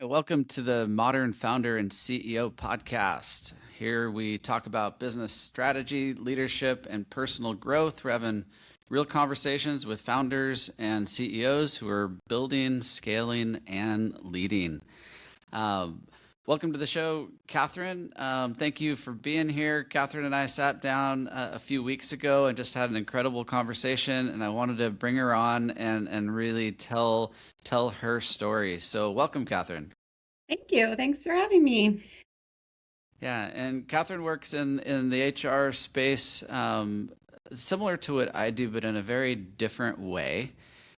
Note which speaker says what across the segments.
Speaker 1: Welcome to the Modern Founder and CEO podcast. Here we talk about business strategy, leadership, and personal growth. We're having real conversations with founders and CEOs who are building, scaling, and leading. Welcome to the show, Cathrine. Thank you for being here. Cathrine and I sat down a few weeks ago and just had an incredible conversation, and I wanted to bring her on and really tell her story. So welcome, Cathrine.
Speaker 2: Thank you. Thanks for having me.
Speaker 1: Yeah, and Cathrine works in the HR space, similar to what I do, but in a very different way.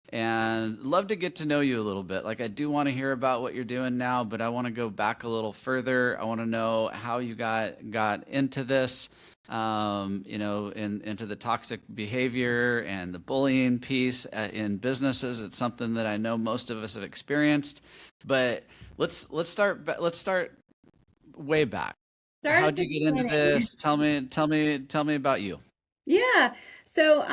Speaker 1: And love to get to know you a little bit. Like I do want to hear about what you're doing now, but I want to go back a little further. I want to know how you got into this, into the toxic behavior and the bullying piece in businesses. It's something that I know most of us have experienced. But let's start way back.
Speaker 2: Start at
Speaker 1: How'd
Speaker 2: the
Speaker 1: you get into
Speaker 2: beginning.
Speaker 1: this? Tell me about you.
Speaker 2: Yeah. So,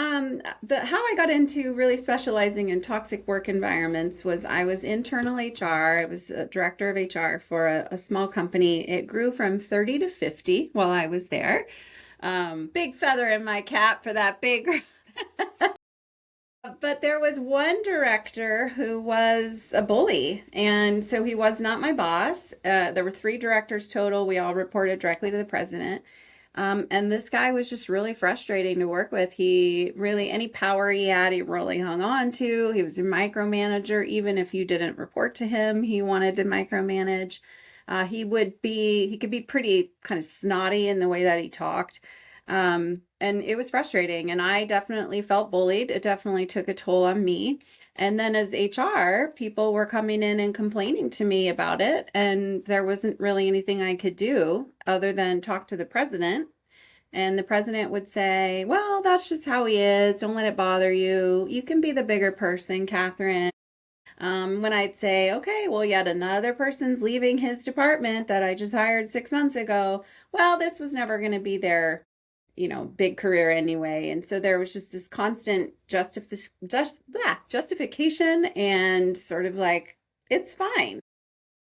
Speaker 2: the how I got into really specializing in toxic work environments was I was internal HR. I was a director of HR for a small company. It grew from 30 to 50 while I was there. Big feather in my cap for that big. But there was one director who was a bully, and so he was not my boss. There were three directors total. We all reported directly to the president. And this guy was just really frustrating to work with. He really, any power he had, he really hung on to. He was a micromanager. Even if you didn't report to him, he wanted to micromanage. He could be pretty kind of snotty in the way that he talked. And it was frustrating. And I definitely felt bullied. It definitely took a toll on me. And then as HR, people were coming in and complaining to me about it. And there wasn't really anything I could do other than talk to the president. And the president would say, well, that's just how he is. Don't let it bother you. You can be the bigger person, Cathrine. When I'd say, okay, well, yet another person's leaving his department that I just hired 6 months ago. Well, this was never going to be their, big career anyway. And so there was just this constant justification and sort of like, it's fine.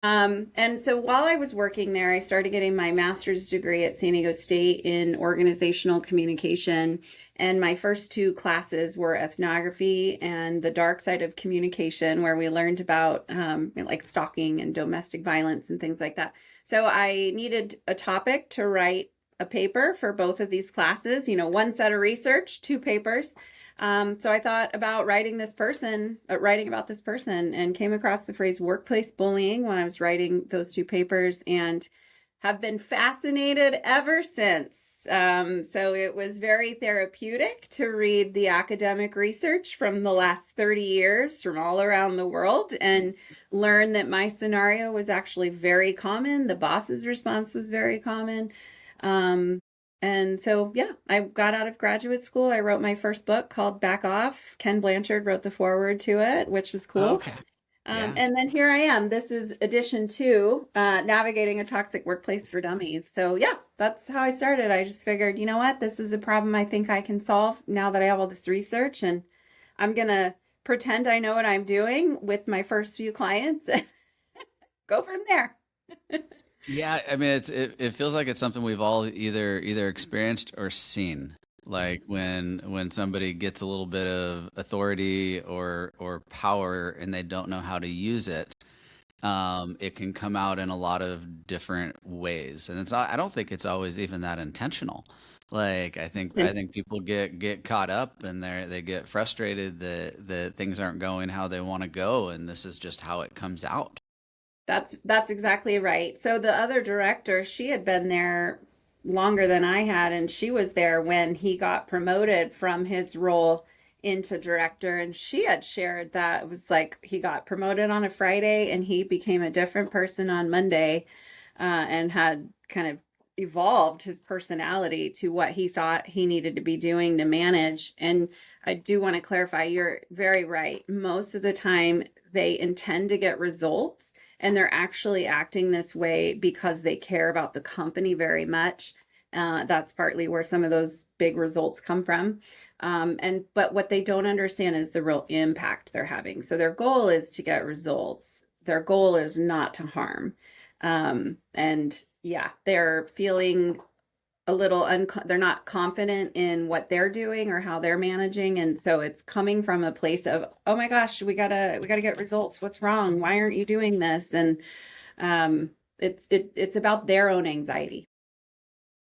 Speaker 2: And so while I was working there, I started getting my master's degree at San Diego State in organizational communication. And my first two classes were ethnography and the dark side of communication, where we learned about like stalking and domestic violence and things like that. So I needed a topic to write a paper for both of these classes, one set of research, two papers. So I thought about writing about this person, and came across the phrase workplace bullying when I was writing those two papers, and have been fascinated ever since. So it was very therapeutic to read the academic research from the last 30 years from all around the world and learn that my scenario was actually very common. The boss's response was very common. Um, and so, yeah, I got out of graduate school. I wrote my first book called Back Off. Ken Blanchard wrote the foreword to it, which was cool.
Speaker 1: Okay. Yeah.
Speaker 2: And then here I am. This is edition two, Navigating a Toxic Workplace for Dummies. So, yeah, that's how I started. I just figured, you know what? This is a problem I think I can solve now that I have all this research. And I'm going to pretend I know what I'm doing with my first few clients and go from there.
Speaker 1: Yeah, I mean it feels like it's something we've all either experienced or seen. Like when somebody gets a little bit of authority or power and they don't know how to use it, it can come out in a lot of different ways. And I don't think it's always even that intentional. Like I think people get caught up and they get frustrated that things aren't going how they want to go, and this is just how it comes out.
Speaker 2: That's exactly right. So the other director, she had been there longer than I had, and she was there when he got promoted from his role into director. And she had shared that it was like he got promoted on a Friday and he became a different person on Monday, and had kind of evolved his personality to what he thought he needed to be doing to manage. And I do want to clarify, you're very right. Most of the time, they intend to get results, and they're actually acting this way because they care about the company very much. That's partly where some of those big results come from. But what they don't understand is the real impact they're having. So their goal is to get results. their goal is not to harm. And yeah, they're feeling a little they're not confident in what they're doing or how they're managing, and so it's coming from a place of, oh my gosh, we gotta get results. What's wrong? Why aren't you doing this? And it's about their own anxiety.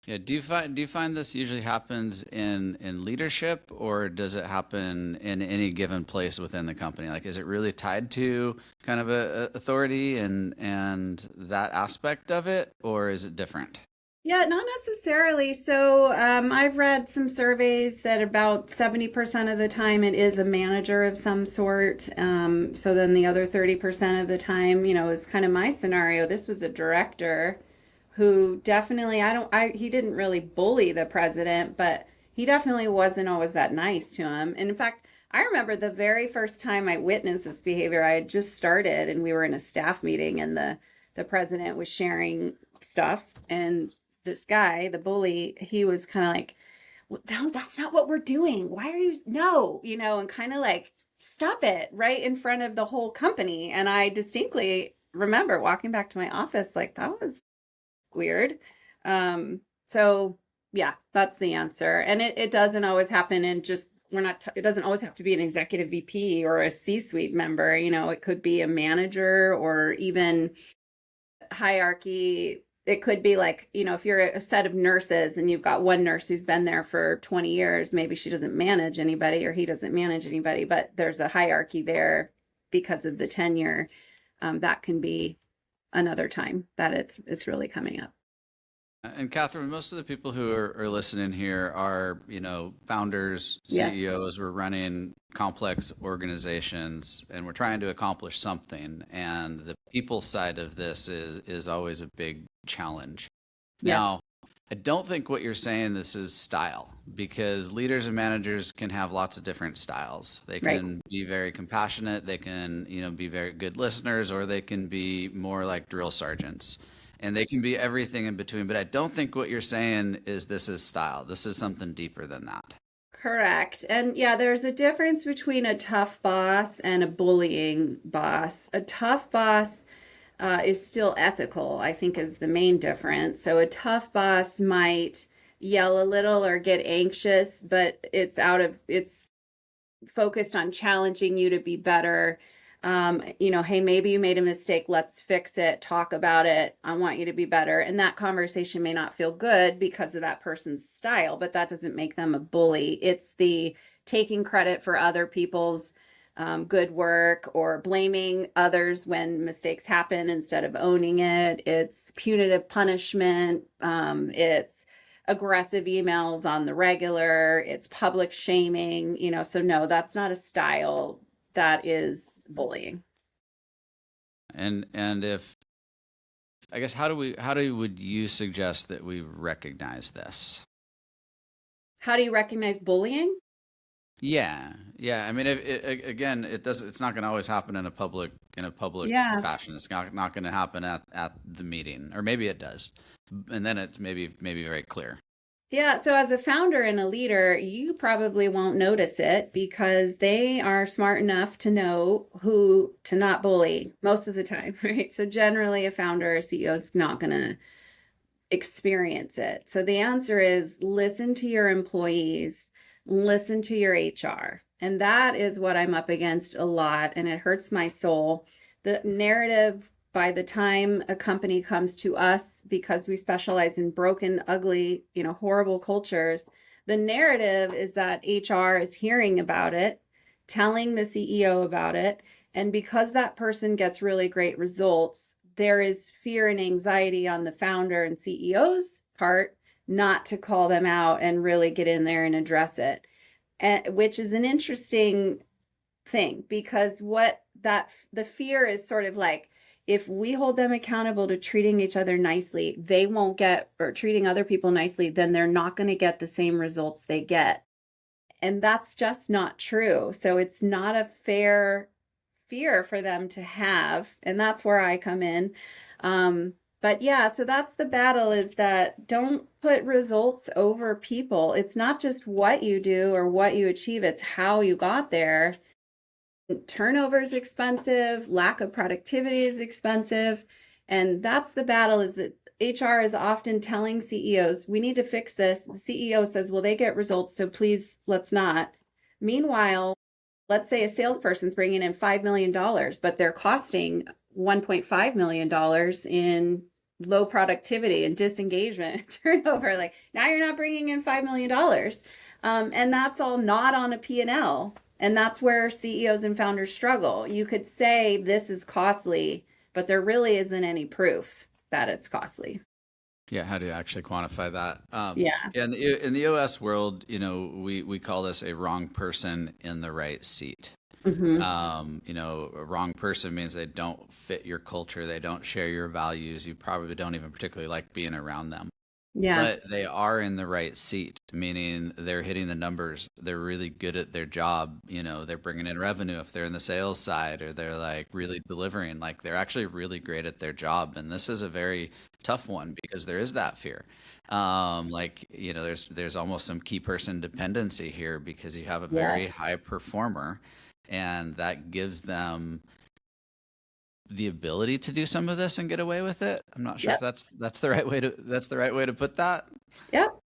Speaker 1: Yeah, do you find this usually happens in leadership, or does it happen in any given place within the company? Like, is it really tied to kind of a authority and that aspect of it, or is it different?
Speaker 2: Yeah, not necessarily. So I've read some surveys that about 70% of the time it is a manager of some sort. So then the other 30% of the time, is kind of my scenario. This was a director who definitely, he didn't really bully the president, but he definitely wasn't always that nice to him. And in fact, I remember the very first time I witnessed this behavior. I had just started and we were in a staff meeting, and the president was sharing stuff, and this guy, the bully, he was kind of like, no, that's not what we're doing. Why are you, no, and kind of like, stop it right in front of the whole company. And I distinctly remember walking back to my office, like, that was weird. So yeah, that's the answer. And it doesn't always happen in just, it doesn't always have to be an executive VP or a C-suite member. It could be a manager or even hierarchy. It could be like, if you're a set of nurses and you've got one nurse who's been there for 20 years, maybe she doesn't manage anybody or he doesn't manage anybody, but there's a hierarchy there because of the tenure. That can be another time that it's really coming up.
Speaker 1: And Catherine, most of the people who are listening here are, founders,
Speaker 2: Yes.
Speaker 1: CEOs. We're running complex organizations and we're trying to accomplish something. And the people side of this is always a big challenge.
Speaker 2: Yes.
Speaker 1: Now, I don't think what you're saying this is style, because leaders and managers can have lots of different styles. They
Speaker 2: Right.
Speaker 1: can be very compassionate, they can, be very good listeners, or they can be more like drill sergeants. And they can be everything in between. But I don't think what you're saying is this is style. This is something deeper than that.
Speaker 2: Correct. And yeah, there's a difference between a tough boss and a bullying boss. A tough boss is still ethical, I think, is the main difference. So a tough boss might yell a little or get anxious, but it's focused on challenging you to be better. Hey, maybe you made a mistake. Let's fix it. Talk about it. I want you to be better. And that conversation may not feel good because of that person's style, but that doesn't make them a bully. It's the taking credit for other people's good work or blaming others when mistakes happen instead of owning it. It's punitive punishment. It's aggressive emails on the regular. It's public shaming. So no, that's not a style. That is bullying.
Speaker 1: And if I guess would you suggest that we recognize this?
Speaker 2: How do you recognize bullying?
Speaker 1: Yeah, yeah. I mean, again, it's not going to always happen in a public
Speaker 2: Yeah.
Speaker 1: fashion. It's not going to happen at the meeting, or maybe it does, and then it's maybe very clear.
Speaker 2: Yeah, so as a founder and a leader, you probably won't notice it because they are smart enough to know who to not bully most of the time, right? So generally a founder or CEO is not going to experience it. So the answer is listen to your employees, listen to your HR. And that is what I'm up against a lot, and it hurts my soul. The narrative by the time a company comes to us, because we specialize in broken, ugly, horrible cultures, the narrative is that HR is hearing about it, telling the CEO about it. And because that person gets really great results, there is fear and anxiety on the founder and CEO's part not to call them out and really get in there and address it. And, which is an interesting thing, because the fear is sort of like, if we hold them accountable to treating each other nicely, they won't get, or treating other people nicely, then they're not going to get the same results they get. And that's just not true. So it's not a fair fear for them to have. And that's where I come in. But yeah, so that's the battle, is that don't put results over people. It's not just what you do or what you achieve, it's how you got there. turnover is expensive, lack of productivity is expensive, and that's the battle. Is that HR is often telling CEOs, we need to fix this. The CEO says, well, they get results, so please let's not. Meanwhile, let's say a salesperson's bringing in $5 million, but they're costing $1.5 million in low productivity and disengagement turnover. Like, now you're not bringing in $5 million. And that's all not on a P&L. And that's where CEOs and founders struggle. You could say this is costly, but there really isn't any proof that it's costly.
Speaker 1: Yeah, how do you actually quantify that?
Speaker 2: Yeah.
Speaker 1: Yeah, in the OS world, we call this a wrong person in the right seat.
Speaker 2: Mm-hmm.
Speaker 1: A wrong person means they don't fit your culture, they don't share your values, you probably don't even particularly like being around them.
Speaker 2: Yeah.
Speaker 1: But they are in the right seat, meaning they're hitting the numbers. They're really good at their job. They're bringing in revenue if they're in the sales side, or they're like really delivering. Like they're actually really great at their job. And this is a very tough one because there is that fear. There's almost some key person dependency here because you have a very
Speaker 2: Yes.
Speaker 1: high performer, and that gives them the ability to do some of this and get away with it. I'm not sure if
Speaker 2: Yep.
Speaker 1: that's the right way to put that.
Speaker 2: Yep.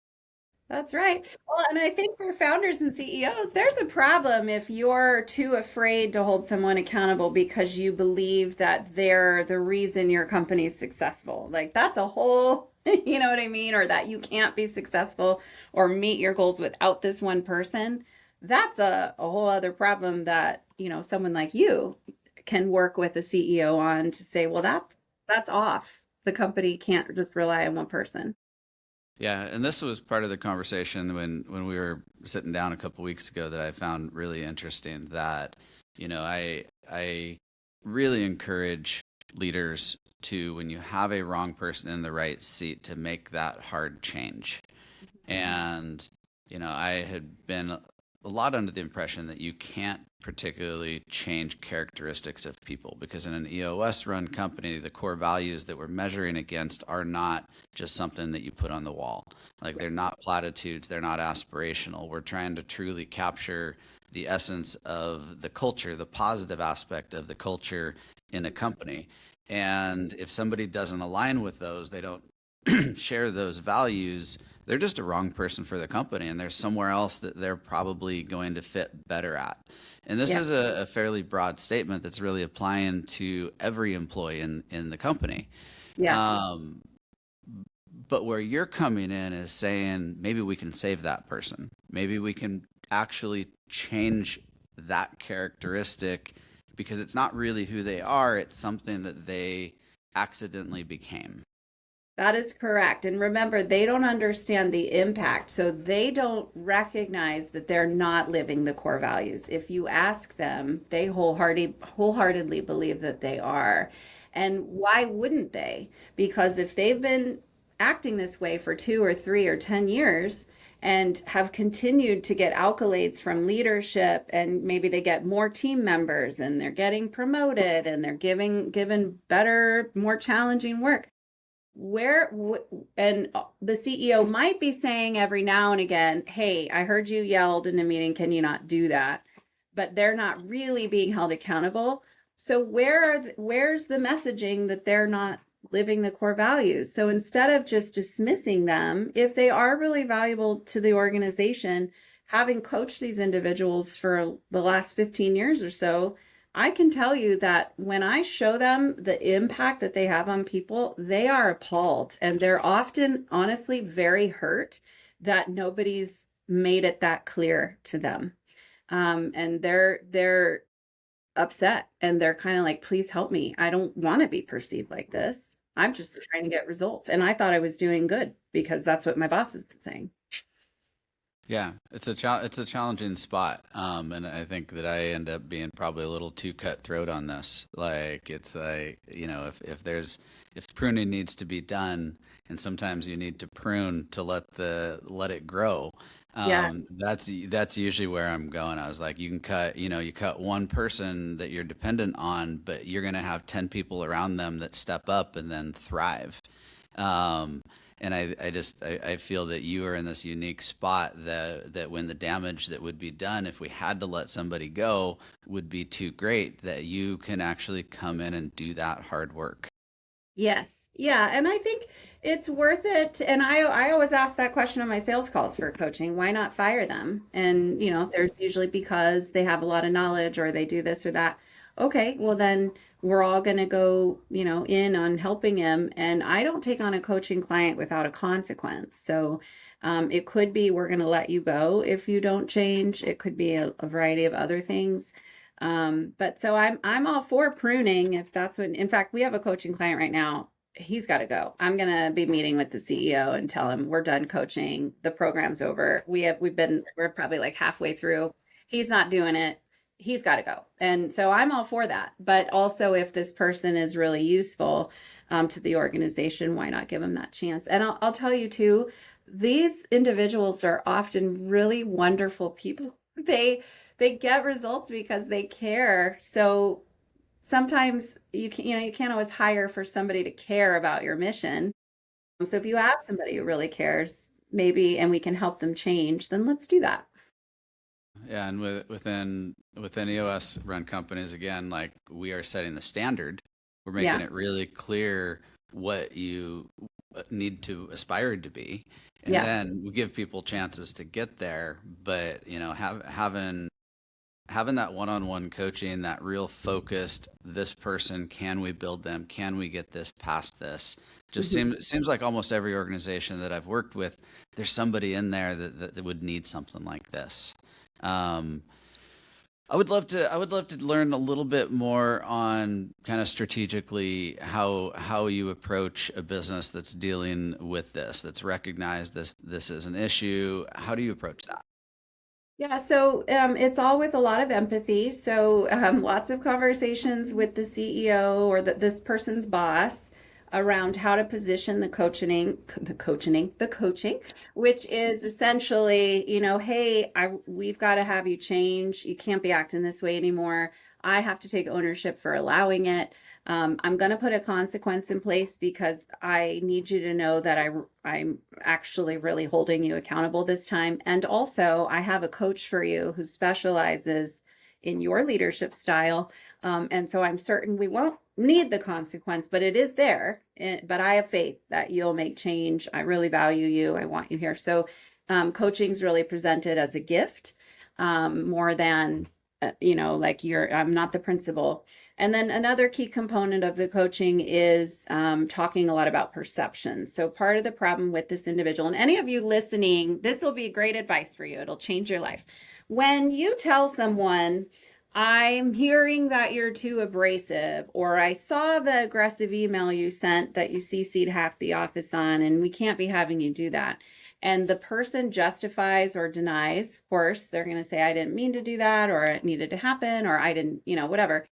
Speaker 2: That's right. Well, and I think for founders and CEOs, there's a problem if you're too afraid to hold someone accountable because you believe that they're the reason your company's successful. Like that's a whole, you know what I mean? Or that you can't be successful or meet your goals without this one person. That's a whole other problem that, someone like you can work with a CEO on to say, well, that's off. The company can't just rely on one person.
Speaker 1: Yeah, and this was part of the conversation when we were sitting down a couple weeks ago that I found really interesting. That I really encourage leaders to, when you have a wrong person in the right seat, to make that hard change. And I had been a lot under the impression that you can't particularly change characteristics of people, because in an EOS run company, the core values that we're measuring against are not just something that you put on the wall. Like they're not platitudes, they're not aspirational. We're trying to truly capture the essence of the culture, the positive aspect of the culture in a company. And if somebody doesn't align with those, they don't share those values, they're just a wrong person for the company, and there's somewhere else that they're probably going to fit better at. And this
Speaker 2: Yeah.
Speaker 1: is a fairly broad statement that's really applying to every employee in the company.
Speaker 2: Yeah.
Speaker 1: Um, but where you're coming in is saying maybe we can save that person. Maybe we can actually change that characteristic because it's not really who they are, it's something that they accidentally became.
Speaker 2: That is correct. And remember, they don't understand the impact. So they don't recognize that they're not living the core values. If you ask them, they wholeheartedly believe that they are. And why wouldn't they? Because if they've been acting this way for 2 or 3 or 10 years and have continued to get accolades from leadership, and maybe they get more team members and they're getting promoted and they're given better, more challenging work, where and the CEO might be saying every now and again, hey, I heard you yelled in a meeting, can you not do that? But they're not really being held accountable. So where's the messaging that they're not living the core values? So instead of just dismissing them, if they are really valuable to the organization, having coached these individuals for the last 15 years or so, I can tell you that when I show them the impact that they have on people, they are appalled, and they're often honestly very hurt that nobody's made it that clear to them. And they're upset, and they're kind of like, please help me. I don't want to be perceived like this. I'm just trying to get results. And I thought I was doing good because that's what my boss has been saying.
Speaker 1: Yeah, it's a challenging spot, and I think that I end up being probably a little too cutthroat on this. Like it's like if pruning needs to be done, and sometimes you need to prune to let it grow.
Speaker 2: Yeah.
Speaker 1: That's usually where I'm going. I was like, you cut one person that you're dependent on, but you're gonna have 10 people around them that step up and then thrive. Um, And I feel that you are in this unique spot that when the damage that would be done if we had to let somebody go would be too great, that you can actually come in and do that hard work.
Speaker 2: Yes. Yeah. And I think it's worth it. And I always ask that question on my sales calls for coaching. Why not fire them? And, there's usually because they have a lot of knowledge or they do this or that. Okay. Well, then we're all going to go, in on helping him. And I don't take on a coaching client without a consequence. So, it could be we're going to let you go if you don't change. It could be a variety of other things. But so I'm all for pruning if that's what, in fact, we have a coaching client right now. He's got to go. I'm going to be meeting with the CEO and tell him we're done coaching. The program's over. We're probably like halfway through. He's not doing it. He's got to go. And so I'm all for that. But also if this person is really useful, to the organization, why not give them that chance? And I'll tell you too, these individuals are often really wonderful people. They get results because they care. So sometimes you can't always hire for somebody to care about your mission. So if you have somebody who really cares, maybe, and we can help them change, then let's do that.
Speaker 1: Yeah, and within EOS run companies, again, like we are setting the standard. We're making
Speaker 2: Yeah.
Speaker 1: it really clear what you need to aspire to be, and
Speaker 2: Yeah.
Speaker 1: then we give people chances to get there. But having that one-on-one coaching, that real focused, this person, can we build them? Can we get this past this? Just
Speaker 2: Mhm.
Speaker 1: seems like almost every organization that I've worked with, there's somebody in there that would need something like this. Um, I would love to learn a little bit more on kind of strategically how you approach a business that's dealing with this, that's recognized this is an issue. How do you approach that?
Speaker 2: Yeah, so it's all with a lot of empathy. So lots of conversations with the CEO or this person's boss around how to position the coaching, which is essentially, hey, we've got to have you change. You can't be acting this way anymore. I have to take ownership for allowing it. I'm going to put a consequence in place because I need you to know that I'm actually really holding you accountable this time. And also, I have a coach for you who specializes in your leadership style. And so I'm certain we won't need the consequence, but it is there. But I have faith that you'll make change. I really value you. I want you here. So coaching is really presented as a gift, more than, like I'm not the principal. And then another key component of the coaching is talking a lot about perceptions. So part of the problem with this individual, and any of you listening, this will be great advice for you. It'll change your life. When you tell someone, I'm hearing that you're too abrasive, or I saw the aggressive email you sent that you CC'd half the office on, and we can't be having you do that. And the person justifies or denies, of course, they're going to say, I didn't mean to do that, or it needed to happen, or I didn't, whatever.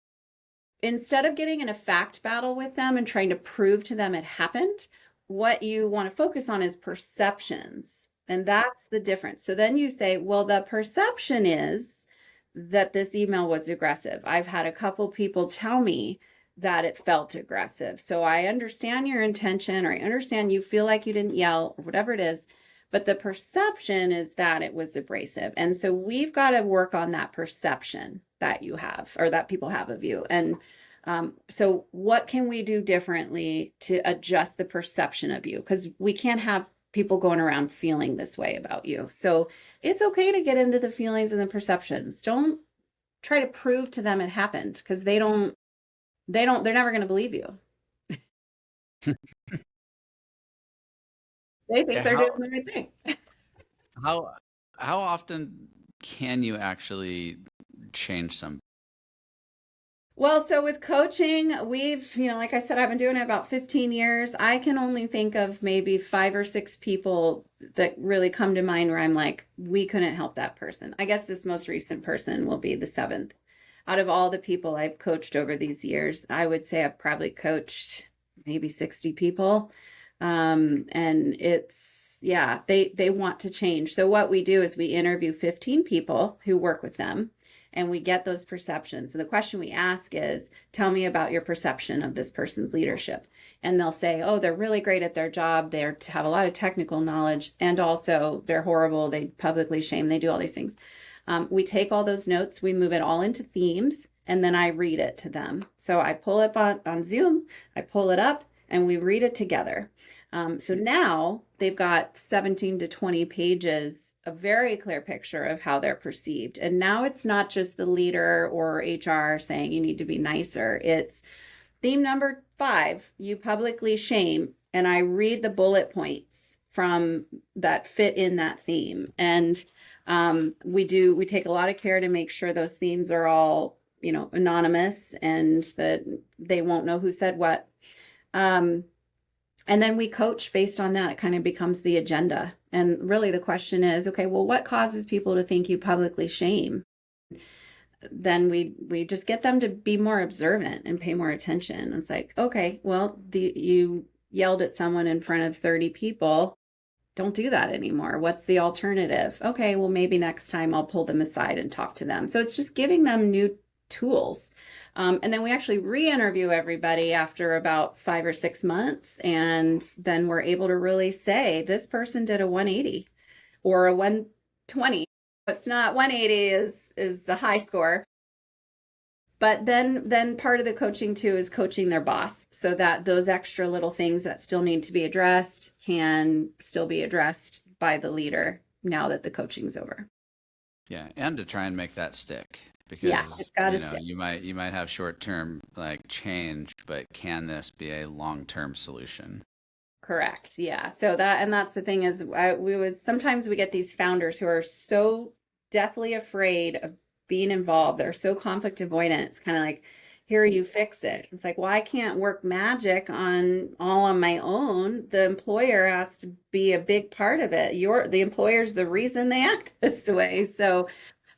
Speaker 2: Instead of getting in a fact battle with them and trying to prove to them it happened, what you want to focus on is perceptions. And that's the difference. So then you say, well, the perception is that this email was aggressive. I've had a couple people tell me that it felt aggressive. So I understand your intention, or I understand you feel like you didn't yell, or whatever it is, but the perception is that it was abrasive. And so we've got to work on that perception that you have, or that people have of you. And so what can we do differently to adjust the perception of you? Because we can't have people going around feeling this way about you. So it's okay to get into the feelings and the perceptions. Don't try to prove to them it happened, because they're never going to believe you. They think
Speaker 1: Yeah,
Speaker 2: they're doing the right thing.
Speaker 1: how how often can you actually change some?
Speaker 2: Well, so with coaching, like I said, I've been doing it about 15 years. I can only think of maybe 5 or 6 people that really come to mind where I'm like, we couldn't help that person. I guess this most recent person will be the seventh. Out of all the people I've coached over these years, I would say I've probably coached maybe 60 people. And they want to change. So what we do is we interview 15 people who work with them, and we get those perceptions. So the question we ask is, tell me about your perception of this person's leadership. And they'll say, oh, they're really great at their job. They have a lot of technical knowledge, and also they're horrible. They publicly shame. They do all these things. We take all those notes, we move it all into themes, and then I read it to them. So I pull it on Zoom, I pull it up, and we read it together. So now they've got 17 to 20 pages, a very clear picture of how they're perceived. And now it's not just the leader or HR saying you need to be nicer. It's theme number 5, you publicly shame. And I read the bullet points from that fit in that theme. And we take a lot of care to make sure those themes are all, anonymous and that they won't know who said what. And then we coach based on that. It kind of becomes the agenda. And really the question is, okay, well, what causes people to think you publicly shame? Then we just get them to be more observant and pay more attention. It's like, okay, well, you yelled at someone in front of 30 people. Don't do that anymore. What's the alternative? Okay, well, maybe next time I'll pull them aside and talk to them. So it's just giving them new tools. And then we actually re-interview everybody after about 5 or 6 months. And then we're able to really say, this person did a 180 or a 120. It's not 180 is a high score. But then part of the coaching too is coaching their boss so that those extra little things that still need to be addressed can still be addressed by the leader now that the coaching's over.
Speaker 1: Yeah, and to try and make that stick, because
Speaker 2: it's gotta stick.
Speaker 1: you might have short-term change, but can this be a long-term solution?
Speaker 2: Correct. Yeah. So that's the thing is sometimes we get these founders who are so deathly afraid of being involved. They're so conflict avoidant. It's kind of like, here, you fix it. It's like, well, I can't work magic all on my own. The employer has to be a big part of it. The employer's the reason they act this way. So,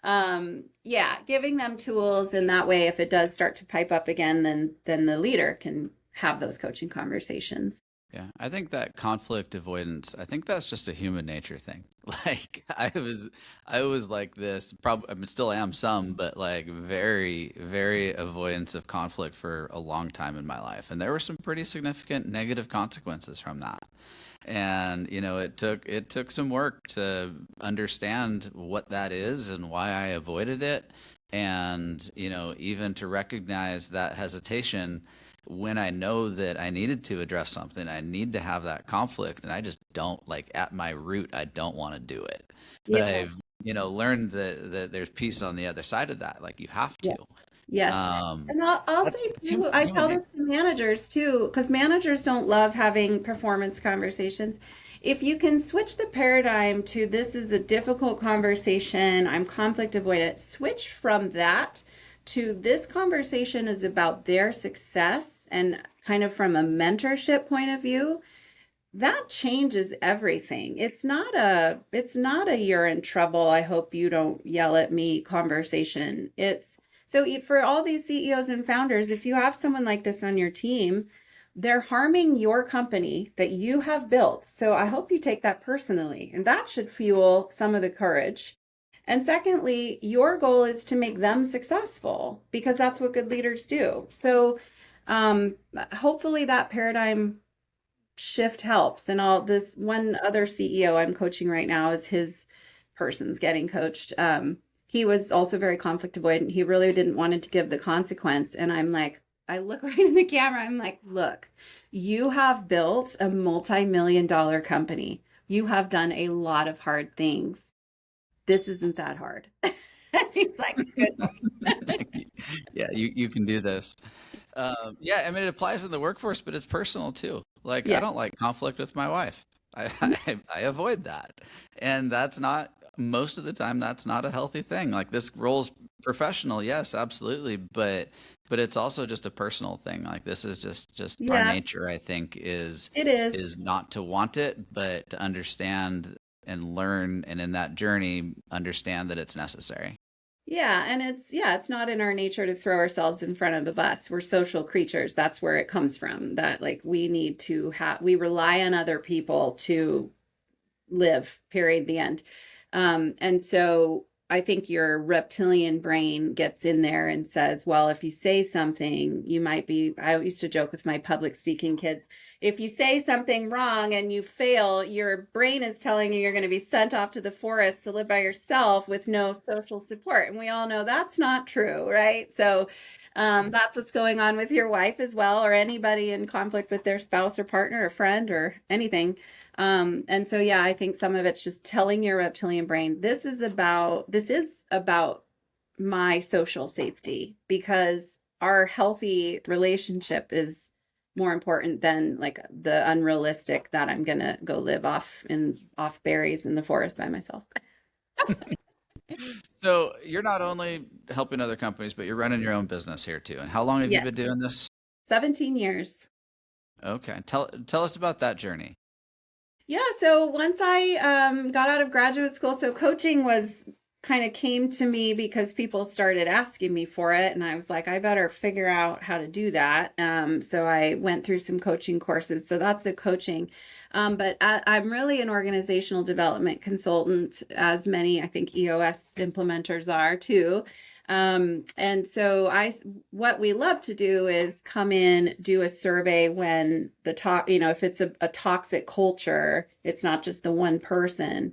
Speaker 2: giving them tools, and that way, if it does start to pipe up again, then the leader can have those coaching conversations.
Speaker 1: Yeah, I think that conflict avoidance, I think that's just a human nature thing. I was like this, probably, I mean, still am some, but very, very avoidance of conflict for a long time in my life. And there were some pretty significant negative consequences from that. And, it took some work to understand what that is and why I avoided it. And, even to recognize that hesitation when I know that I needed to address something, I need to have that conflict, and I just don't at my root, I don't want to do it. But I've, learned that there's peace on the other side of that. You have to.
Speaker 2: Yes. And I'll say too, I tell this to managers too, because managers don't love having performance conversations. If you can switch the paradigm to, this is a difficult conversation, I'm conflict avoidant, switch from that to, this conversation is about their success, and kind of from a mentorship point of view, that changes everything. It's not a you're in trouble, I hope you don't yell at me conversation. So for all these CEOs and founders, if you have someone like this on your team, they're harming your company that you have built. So I hope you take that personally, and that should fuel some of the courage. And secondly, your goal is to make them successful, because that's what good leaders do. So hopefully that paradigm shift helps. And this one other CEO I'm coaching right now, is his person's getting coached. He was also very conflict avoidant. He really didn't want to give the consequence. And I'm like, I look right in the camera. I'm like, look, you have built a multi-million-dollar company. You have done a lot of hard things. This isn't that hard. He's like, good.
Speaker 1: Yeah, you can do this. Yeah, I mean, it applies in the workforce, but it's personal too. I don't like conflict with my wife. I avoid that. And most of the time, that's not a healthy thing. This role's professional, yes, absolutely. But it's also just a personal thing. This is just our nature, I think, is not to want it, but to understand and learn, and in that journey understand that it's necessary.
Speaker 2: Yeah, and it's not in our nature to throw ourselves in front of the bus. We're social creatures. That's where it comes from. That we need to we rely on other people to live, period, the end. And so I think your reptilian brain gets in there and says, well, if you say something, you might be, I used to joke with my public speaking kids, if you say something wrong and you fail, your brain is telling you you're going to be sent off to the forest to live by yourself with no social support. And we all know that's not true, right? So that's what's going on with your wife as well, or anybody in conflict with their spouse or partner or friend or anything. And so, yeah, I think some of it's just telling your reptilian brain, this is about my social safety, because our healthy relationship is more important than like the unrealistic that I'm gonna go live off berries in the forest by myself.
Speaker 1: So you're not only helping other companies, but you're running your own business here too. And how long have you
Speaker 2: Yes,
Speaker 1: been doing this?
Speaker 2: 17 years.
Speaker 1: Okay. Tell us about that journey.
Speaker 2: Yeah, so once I got out of graduate school, so coaching was kind of came to me because people started asking me for it, and I was like, I better figure out how to do that. So I went through some coaching courses. So that's the coaching. But I'm really an organizational development consultant, as many, I think, EOS implementers are too. And so what we love to do is come in, do a survey when if it's a toxic culture, it's not just the one person.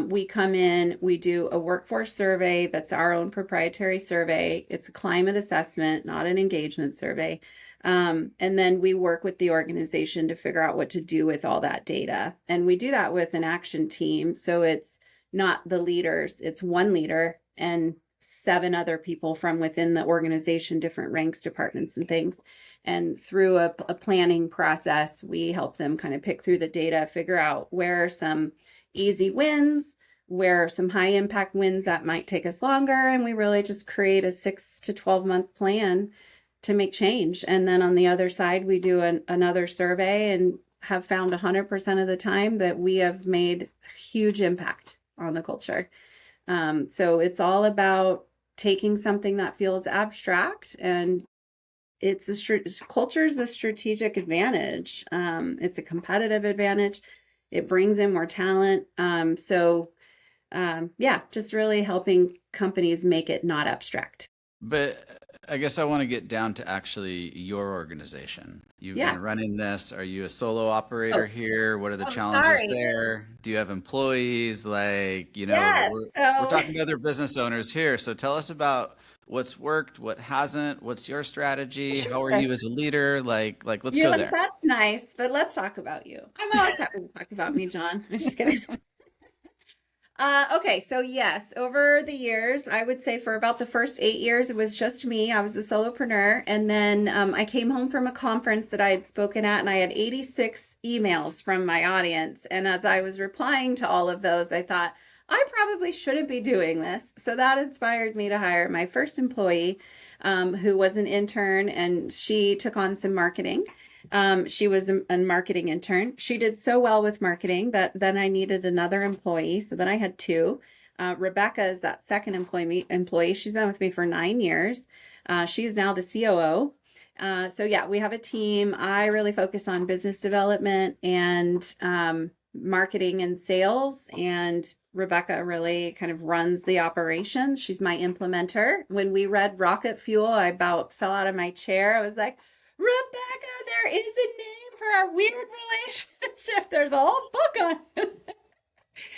Speaker 2: We come in, we do a workforce survey that's our own proprietary survey. It's a climate assessment, not an engagement survey. And then we work with the organization to figure out what to do with all that data. And we do that with an action team. So it's not the leaders, it's one leader and 7 other people from within the organization, different ranks, departments, and things. And through a planning process, we help them kind of pick through the data, figure out where are some easy wins, where are some high impact wins that might take us longer. And we really just create a 6 to 12 month plan to make change. And then on the other side, we do another survey and have found 100% of the time that we have made huge impact on the culture. So it's all about taking something that feels abstract, and culture is a strategic advantage. It's a competitive advantage. It brings in more talent. Yeah, just really helping companies make it not abstract.
Speaker 1: But I guess I want to get down to actually your organization. You've
Speaker 2: Yeah.
Speaker 1: been running this. Are you a solo operator
Speaker 2: Oh,
Speaker 1: here? What are the
Speaker 2: oh,
Speaker 1: challenges
Speaker 2: sorry.
Speaker 1: there? Do you have employees? Like,
Speaker 2: Yes.
Speaker 1: we're
Speaker 2: So
Speaker 1: talking to other business owners here. So tell us about what's worked, what hasn't, what's your strategy? How are
Speaker 2: sure.
Speaker 1: you as a leader? Let's
Speaker 2: You're
Speaker 1: go
Speaker 2: like,
Speaker 1: there.
Speaker 2: that's nice, but let's talk about you. I'm always happy to talk about me, John. I'm just kidding. Okay, so yes, over the years, I would say for about the first 8 years, it was just me. I was a solopreneur. And then I came home from a conference that I had spoken at, and I had 86 emails from my audience. And as I was replying to all of those, I thought, I probably shouldn't be doing this. So that inspired me to hire my first employee, who was an intern, and she took on some marketing. She was a marketing intern. She did so well with marketing that then I needed another employee. So then I had two. Rebecca is that second employee. She's been with me for 9 years. She is now the COO. So yeah, we have a team. I really focus on business development and marketing and sales. And Rebecca really kind of runs the operations. She's my implementer. When we read Rocket Fuel, I about fell out of my chair. I was like, Rebecca, there is a name for our weird relationship. There's a whole book on it.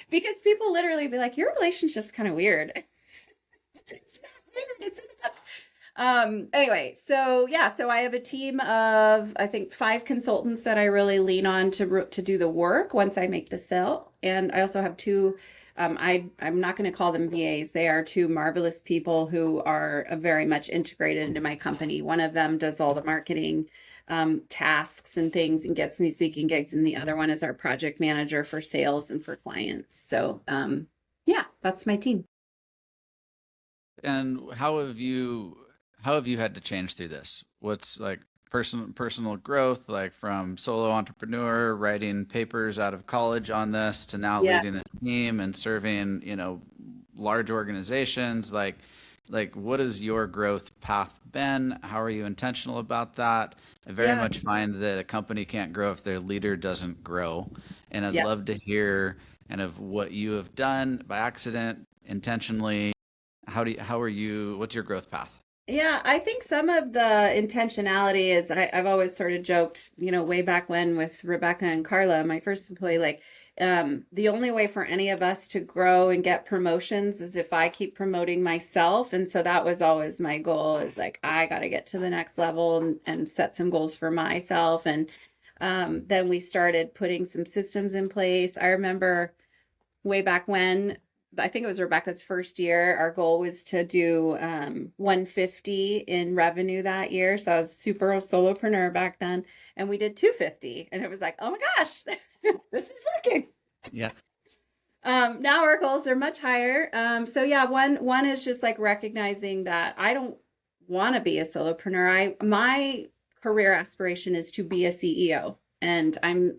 Speaker 2: Because people literally be like, your relationship's kind of weird. It's not weird. It's in the book. Anyway, so yeah, so I have a team of, I think, 5 consultants that I really lean on to do the work once I make the sale. And I also have two, I'm not going to call them VAs. They are two marvelous people who are very much integrated into my company. One of them does all the marketing tasks and things and gets me speaking gigs, and the other one is our project manager for sales and for clients. So yeah, that's my team.
Speaker 1: And how have you had to change through this? What's like personal growth, like from solo entrepreneur writing papers out of college on this to now
Speaker 2: Yeah,
Speaker 1: leading a team and serving, large organizations? Like what has your growth path been? How are you intentional about that? I very
Speaker 2: yeah,
Speaker 1: much find that a company can't grow if their leader doesn't grow. And I'd
Speaker 2: yeah.
Speaker 1: love to hear kind of what you have done by accident, intentionally? What's your growth path?
Speaker 2: Yeah, I think some of the intentionality is I've always sort of joked, way back when with Rebecca and Carla, my first employee, like the only way for any of us to grow and get promotions is if I keep promoting myself. And so that was always my goal, is like, I got to get to the next level and set some goals for myself. And then we started putting some systems in place. I remember way back when, I think it was Rebecca's first year, our goal was to do 150 in revenue that year. So I was super a solopreneur back then, and we did 250, and it was like, oh my gosh, this is working.
Speaker 1: Yeah.
Speaker 2: Now our goals are much higher. So yeah, one is just like recognizing that I don't want to be a solopreneur. My career aspiration is to be a CEO, and I'm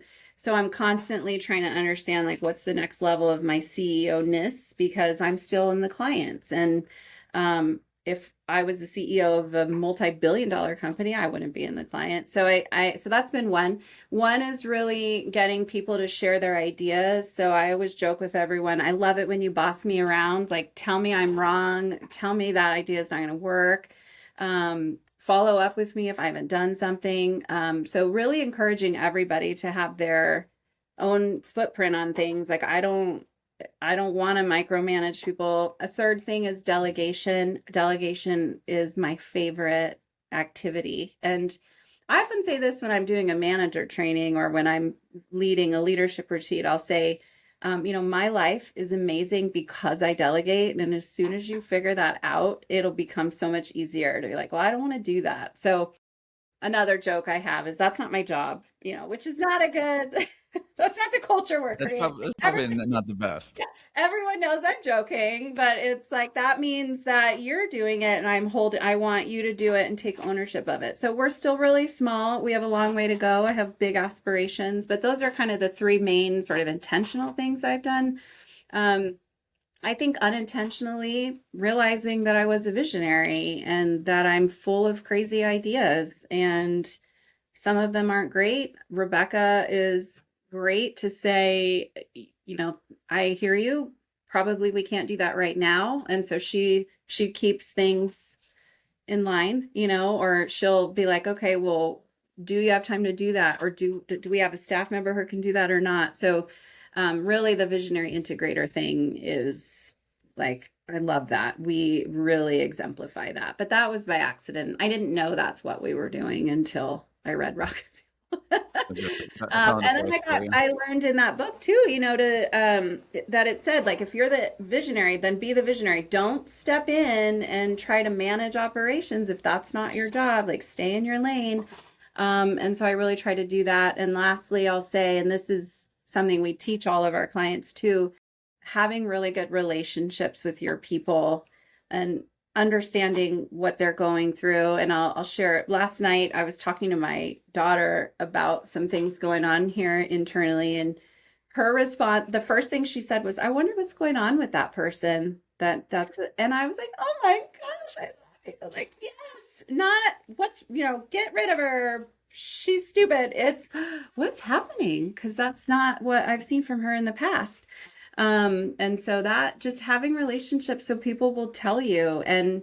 Speaker 2: constantly trying to understand like what's the next level of my CEO-ness, because I'm still in the clients. And if I was the CEO of a multi-billion-dollar company, I wouldn't be in the client. So so that's been one. One is really getting people to share their ideas. So I always joke with everyone, I love it when you boss me around, like tell me I'm wrong, tell me that idea is not going to work. Follow up with me if I haven't done something. So really encouraging everybody to have their own footprint on things. Like I don't want to micromanage people. A third thing is delegation. Delegation is my favorite activity. And I often say this when I'm doing a manager training or when I'm leading a leadership retreat. I'll say, my life is amazing because I delegate. And as soon as you figure that out, it'll become so much easier to be like, well, I don't want to do that. So another joke I have is that's not my job, which is not a good, that's not the culture we're creating.
Speaker 1: That's probably not the best.
Speaker 2: Yeah, everyone knows I'm joking, but it's like that means that you're doing it and I want you to do it and take ownership of it. So we're still really small. We have a long way to go. I have big aspirations, but those are kind of the three main sort of intentional things I've done. I think unintentionally realizing that I was a visionary and that I'm full of crazy ideas, and some of them aren't great. Rebecca is great to say, I hear you. Probably we can't do that right now. And so she keeps things in line, or she'll be like, okay, well, do you have time to do that? Or do we have a staff member who can do that or not? So really the visionary integrator thing is like, I love that. We really exemplify that. But that was by accident. I didn't know that's what we were doing until I read Rocket. And then I learned in that book too, that it said, like, if you're the visionary, then be the visionary. Don't step in and try to manage operations if that's not your job. Like, stay in your lane. And so I really try to do that. And lastly, I'll say, and this is something we teach all of our clients too, having really good relationships with your people and understanding what they're going through. And I'll share it. Last night, I was talking to my daughter about some things going on here internally, and her response, the first thing she said was, I wonder what's going on with that person. And I was like, oh my gosh, I love you. Like, yes, not get rid of her. She's stupid. It's what's happening, because that's not what I've seen from her in the past. And so that just having relationships so people will tell you. And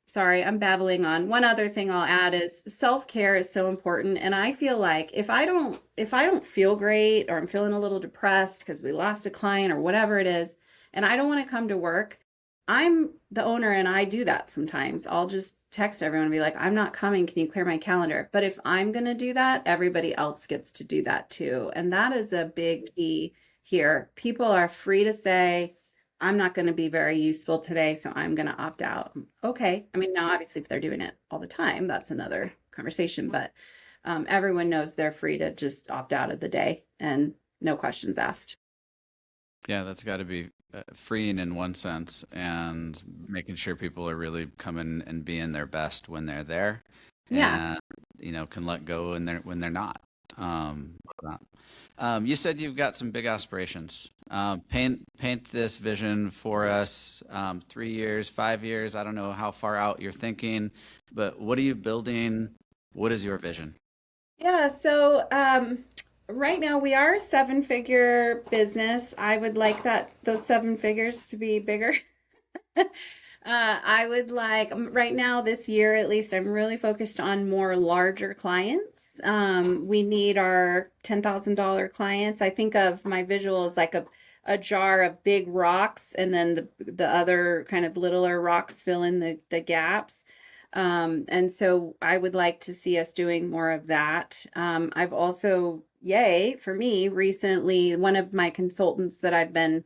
Speaker 2: sorry, I'm babbling on. One other thing I'll add is self-care is so important. And I feel like if I don't feel great, or I'm feeling a little depressed because we lost a client or whatever it is, and I don't want to come to work, I'm the owner and I do that sometimes. I'll just text everyone and be like, I'm not coming. Can you clear my calendar? But if I'm going to do that, everybody else gets to do that too. And that is a big key here. People are free to say, I'm not going to be very useful today, so I'm going to opt out. Okay. I mean, now obviously if they're doing it all the time, that's another conversation, but everyone knows they're free to just opt out of the day and no questions asked.
Speaker 1: Yeah, that's got to be freeing in one sense, and making sure people are really coming and being their best when they're there.
Speaker 2: Yeah.
Speaker 1: And can let go when they're not. You said you've got some big aspirations. Paint this vision for us. 3 years, 5 years. I don't know how far out you're thinking, but what are you building? What is your vision?
Speaker 2: Yeah. So right now we are a 7-figure business. I would like those 7 figures to be bigger. I would like right now this year at least. I'm really focused on more larger clients. We need our $10,000 clients. I think of my visual as like a jar of big rocks, and then the other kind of littler rocks fill in the gaps. And so I would like to see us doing more of that. I've also, yay, for me, recently, one of my consultants that I've been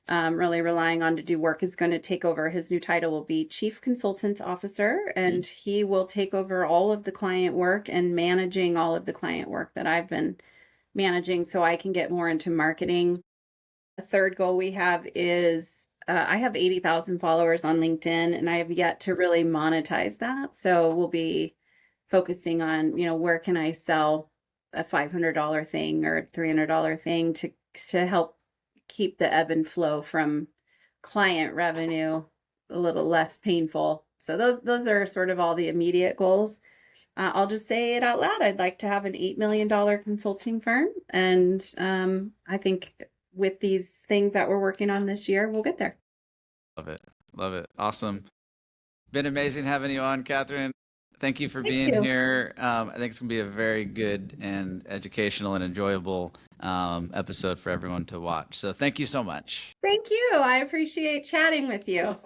Speaker 2: really relying on to do work is going to take over. His new title will be Chief Consultant Officer, and he will take over all of the client work and managing all of the client work that I've been managing so I can get more into marketing. A third goal we have is I have 80,000 followers on LinkedIn, and I have yet to really monetize that. So we'll be focusing on, where can I sell a $500 thing or a $300 thing to help keep the ebb and flow from client revenue a little less painful. So those are sort of all the immediate goals. I'll just say it out loud. I'd like to have an $8 million consulting firm. And I think with these things that we're working on this year, we'll get there.
Speaker 1: Love it. Love it. Awesome. Been amazing having you on, Cathrine. Thank you for
Speaker 2: Thank
Speaker 1: being
Speaker 2: you.
Speaker 1: here. I think it's going to be a very good and educational and enjoyable episode for everyone to watch. So thank you so much.
Speaker 2: Thank you. I appreciate chatting with you.